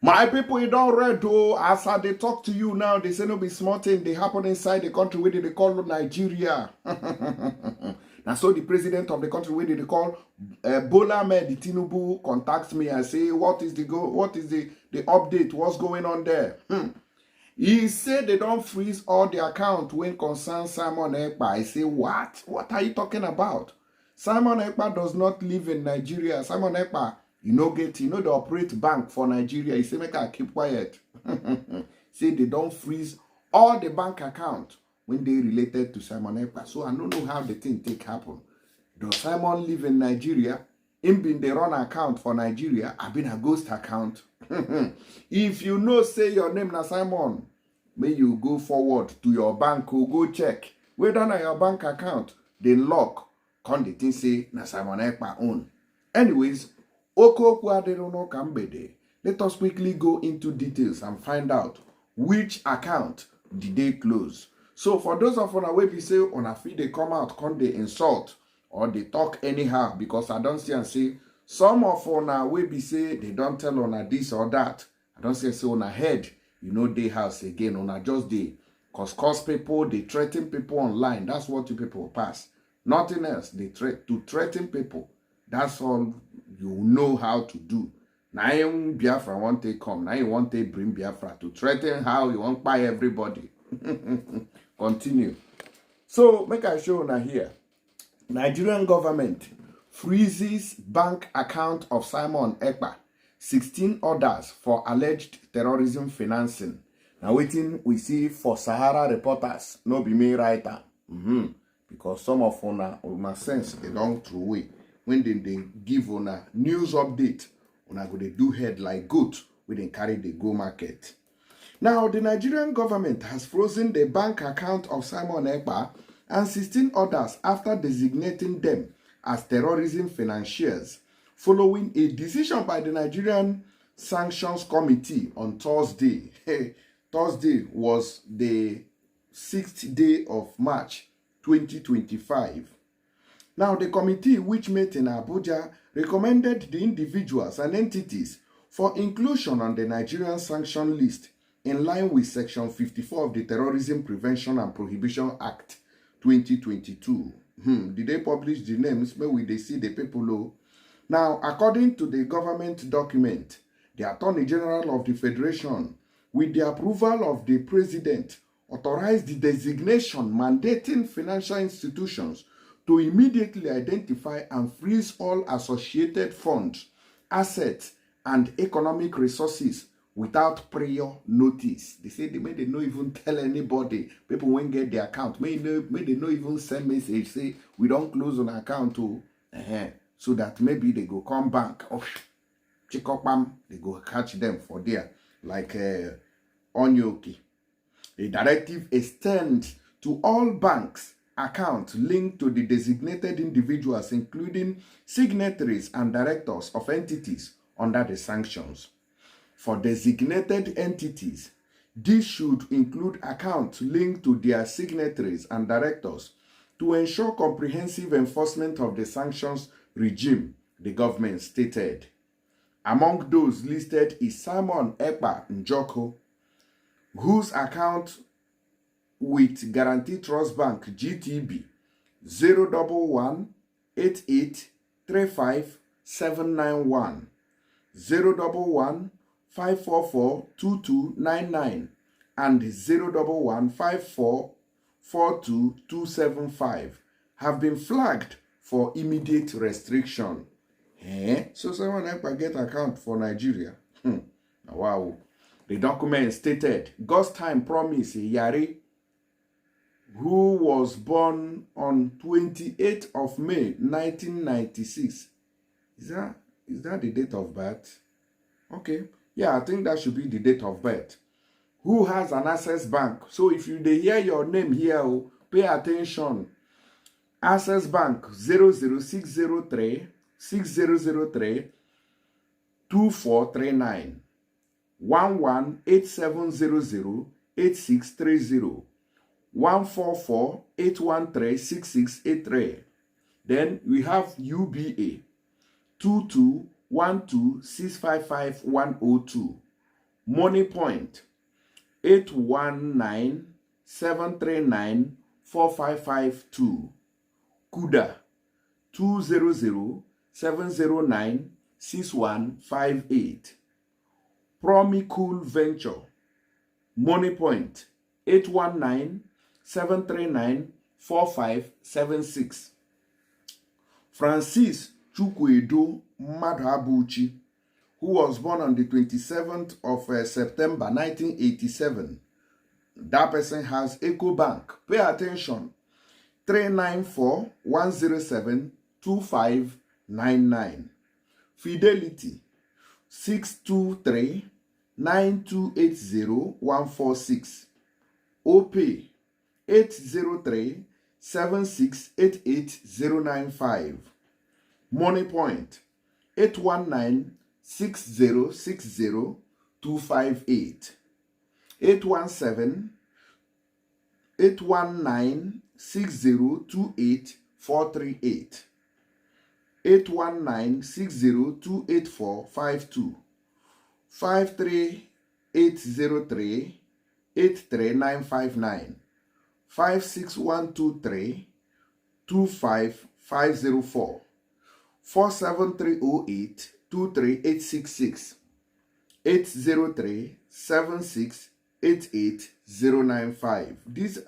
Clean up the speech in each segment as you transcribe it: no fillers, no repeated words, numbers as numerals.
My people, you don't read though. As they talk to you now, they say no be small thing. They happen inside the country where they call Nigeria. Now, so the president of the country where they call Bola Ahmed Tinubu contacts me and say, what is the update? What's going on there? He said they don't freeze all the account when concerns Simon Ekpa. I say, what? What are you talking about? Simon Ekpa does not live in Nigeria. Simon Ekpa, they operate bank for Nigeria. He say, make I keep quiet. Say they don't freeze all the bank account when they related to Simon Ekpa. So I don't know how the thing take happen. Does Simon live in Nigeria? Him been the run account for Nigeria. I've been a ghost account. If you know say your name na Simon, may you go forward to your bank or go check whether na your bank account they lock. Come the thing say na Simon Ekpa own. Anyways, let us quickly go into details and find out which account did they close. So for those of you where we say on a feed they come out, come they insult or they talk anyhow, because I don't see and say some of una wey be say they don't tell una this or that. I don't say una head, they house again. Una just they cause people, they threaten people online. That's what you people pass. Nothing else. They threaten people. That's all you know how to do. Now you Biafra want to come. Now you want to bring Biafra to threaten how you want buy everybody. Continue. So make I show una here. Nigerian government freezes bank account of Simon Ekpa, 16 others for alleged terrorism financing. Now waiting we see for Sahara reporters, no be me writer. Because some of una sense they don't throw away. When they give una news update, una go they do head like goat when they carry the go market. Now the Nigerian government has frozen the bank account of Simon Ekpa and 16 others after designating them as terrorism financiers, following a decision by the Nigerian Sanctions Committee on Thursday. Thursday was the 6th day of March 2025. Now, the committee, which met in Abuja, recommended the individuals and entities for inclusion on the Nigerian sanction list in line with Section 54 of the Terrorism Prevention and Prohibition Act 2022. Did they publish the names? Maybe they see the people. Now, according to the government document, the Attorney General of the Federation, with the approval of the President, authorized the designation mandating financial institutions to immediately identify and freeze all associated funds, assets, and economic resources without prior notice. They say they no even tell anybody. People won't get their account. May they no even send message say we don't close on account too. So that maybe they go come back. Oh, check up they go catch them for there. Like Onyoki. The directive extends to all banks accounts linked to the designated individuals, including signatories and directors of entities under the sanctions. For designated entities, this should include accounts linked to their signatories and directors to ensure comprehensive enforcement of the sanctions regime, the government stated. Among those listed is Simon Ekpa Njoko, whose account with Guarantee Trust Bank GTB 011-8835-791, 011-544-2299, and 011-5442-275 have been flagged for immediate restriction. So someone Ekpa get account for Nigeria. Wow. The document stated, God's time promise Yari, who was born on 28th of May 1996. Is that the date of birth? Okay. Yeah, I think that should be the date of birth. Who has an Access Bank? So if you hear your name here, pay attention. Access Bank 00603 6003 2439 118700 8630 144-813-6683. Then we have UBA 2212-655-102 Money Point 819-739-4552. Kuda 200-709-6158. Promicool Venture Money Point 819-739-4576. Francis Chukwuedo Madhabuchi, who was born on the 27th of September 1987. That person has Eco Bank. Pay attention. 394-107-2599. Fidelity 623-9280-146. OPay 803-7688-095. Money Point 819-6060-258. 819-6028-438. 819-6028-452. 53803-83959. 56123-25504. 47308-23866. 803-7688-095. These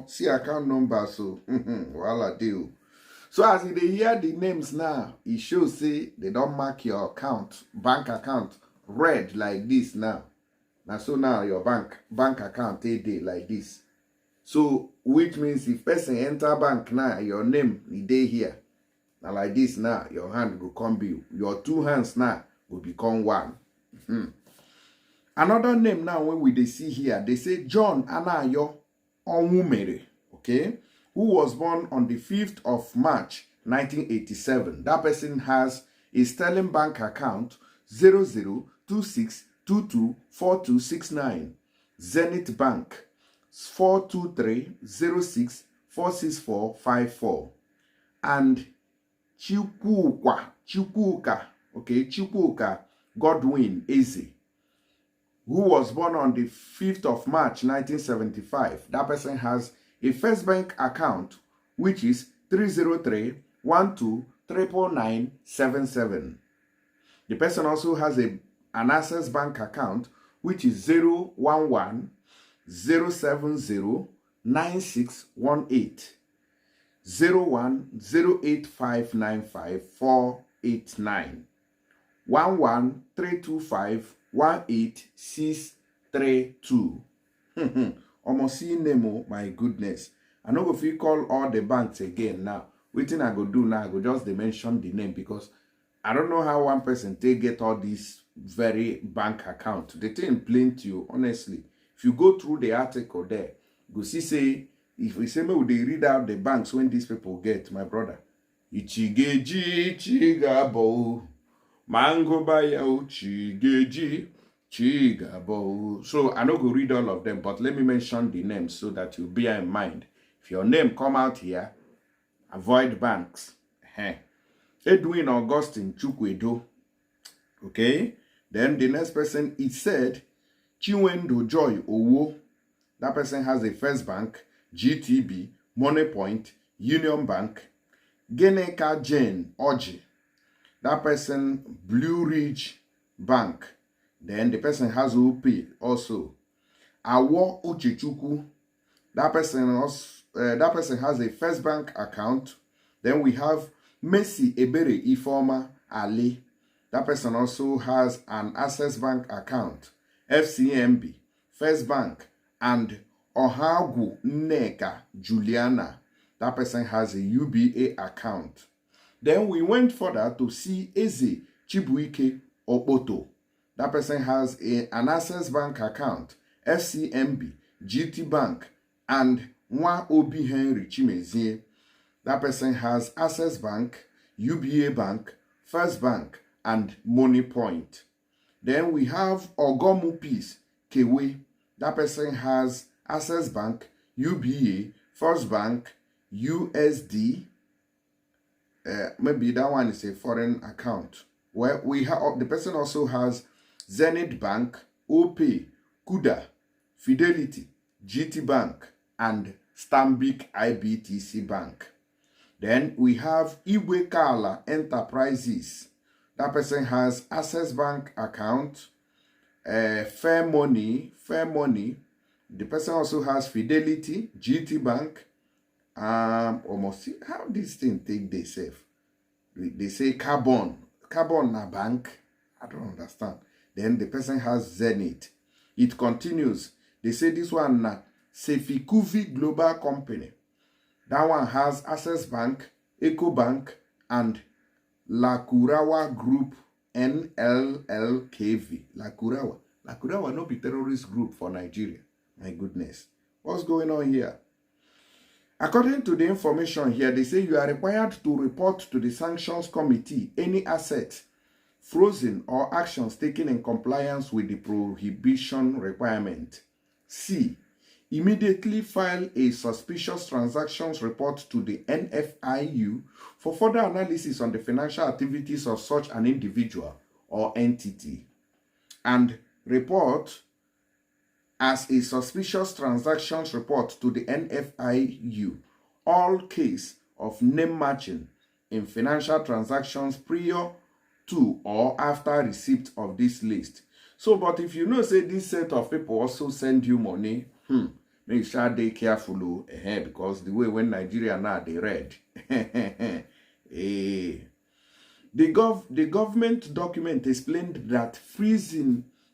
see account numbers, so voila deal. So as you hear the names now, it shows say they don't mark your account, bank account, red like this now. Now so now your bank account a day like this. So which means if person enter bank now, your name the day here. Now like this now, your hand will come be your two hands now will become one. Another name now when we see here, they say John Anayo Onwumere, okay, who was born on the 5th of March 1987. That person has a Sterling Bank account 0026224269. Zenith Bank 42306-46454. And Chukwuka Godwin Eze, who was born on the 5th of March 1975. That person has a First Bank account, which is 303-12-99977. The person also has an Access Bank account, which is 011-070-9618. 01-08595-489. 11-325-18632. Almost see name, my goodness. I know if you call all the banks again now. Waiting I go do now, I go just mention the name because I don't know how one person take get all these very bank account. They thing plain to you, honestly. If you go through the article there, go see say, if we say me they read out the banks when these people get, my brother. Ichigeji chigabo. Mango baya chigeji chigabo. So I no go read all of them, but let me mention the names so that you bear in mind. If your name come out here, avoid banks. Edwin Augustine Chukwuedo. Okay. Then the next person, it said Chinwendu Joy Owo. That person has a First Bank, GTB, Money Point, Union Bank. Geneka Jane Oji. That person, Blue Ridge Bank. Then the person has OP also. Awo Uchichuku. That person has a First Bank account. Then we have Messi Ebere Ifoma Ali. That person also has an Access Bank account, FCMB, First Bank, and Ohagu Nneka Juliana. That person has a UBA account. Then we went further to see Eze Chibuike Okpoto. That person has an Access Bank account, FCMB, GT Bank, and Nwa Obi Henry Chimezie. That person has Access Bank, UBA Bank, First Bank, and Money Point. Then we have Ogomu Peace Kewe. That person has Access Bank, UBA, First Bank, USD. Maybe that one is a foreign account. Where we have the person also has Zenith Bank, Opay, Kuda, Fidelity, GT Bank, and Stanbic IBTC Bank. Then we have Iwekala Enterprises. That person has Access Bank account, Fair Money. The person also has Fidelity, GT Bank. Almost see how this thing take they save. They say Carbon na bank. I don't understand. Then the person has Zenith. It continues. They say this one na Sefikuvi Global Company. That one has Access Bank, Eco Bank, and Lakurawa Group NLLKV. Lakurawa no be terrorist group for Nigeria. My goodness. What's going on here? According to the information here, they say you are required to report to the Sanctions Committee any assets frozen or actions taken in compliance with the prohibition requirement. C. Immediately file a suspicious transactions report to the NFIU for further analysis on the financial activities of such an individual or entity. And report as a suspicious transactions report to the NFIU all case of name matching in financial transactions prior to or after receipt of this list. So, but if you know, say this set of people also send you money, make sure they careful, because the way when Nigeria now they read. The government document explained that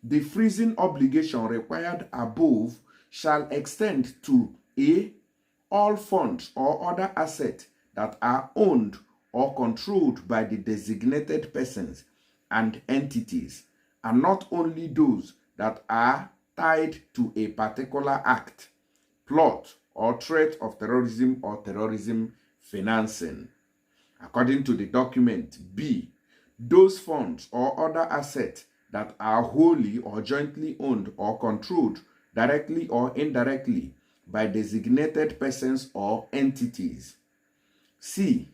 the freezing obligation required above shall extend to A. all funds or other assets that are owned or controlled by the designated persons and entities, and not only those that are tied to a particular act, plot, or threat of terrorism or terrorism financing. According to the document, B. those funds or other assets that are wholly or jointly owned or controlled directly or indirectly by designated persons or entities. C.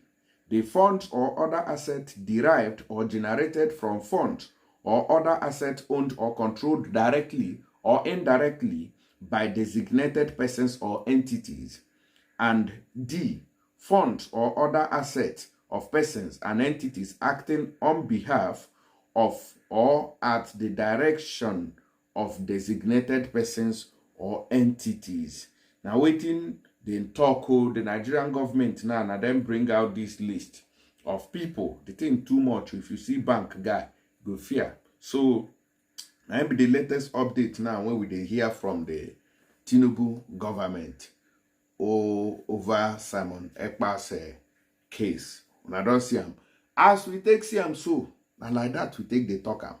the funds or other assets derived or generated from funds or other assets owned or controlled directly or indirectly by designated persons or entities. And D. funds or other assets of persons and entities acting on behalf of or at the direction of designated persons or entities. Now waiting the talk the Nigerian government now and then bring out this list of people. They think too much. If you see bank guy, go fear. So now be the latest update now when we hear from the Tinubu government over Simon Ekpa's case. And I don't see him. As we take see him so, and like that we take the talker.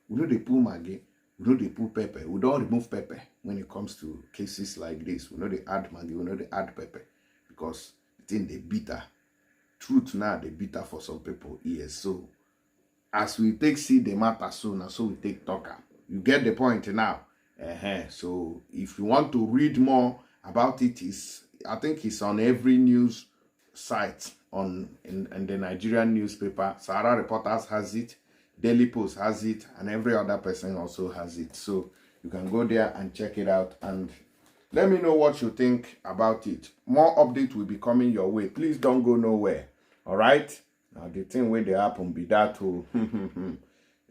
We know they pull Maggi, we know they pull pepper. We don't remove pepper when it comes to cases like this. We know they add Maggi, we know they add pepper. Because the thing they bitter. Truth now they bitter for some people. Yes. So as we take see the matter soon, so we take talker. You get the point now. So if you want to read more about it, I think it's on every news site in the Nigerian newspaper. Sahara Reporters has it, Daily Post has it, and every other person also has it. So you can go there and check it out and let me know what you think about it. More updates will be coming your way. Please don't go nowhere. All right? Now the thing where they happen be that who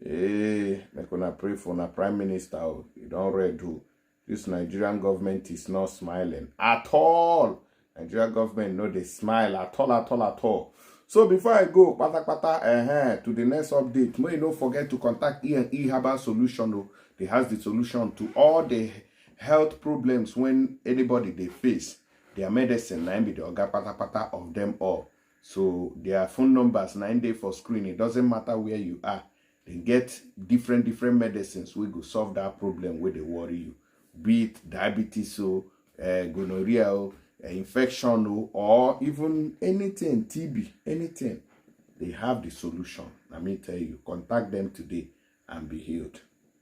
like when I pray for the Prime Minister, you don't read who. This Nigerian government is not smiling at all. Nigerian government no they smile at all. So before I go to the next update, may you don't forget to contact E&E Herbal Solution. They has the solution to all the health problems when anybody they face. Their medicine 9 be the oga of them all. So their phone numbers 9 day for screen. It doesn't matter where you are. They get different medicines. We go solve that problem where they worry you. Be it diabetes, gonorrhea, infection, or even anything, TB, anything. They have the solution. Let me tell you, contact them today and be healed.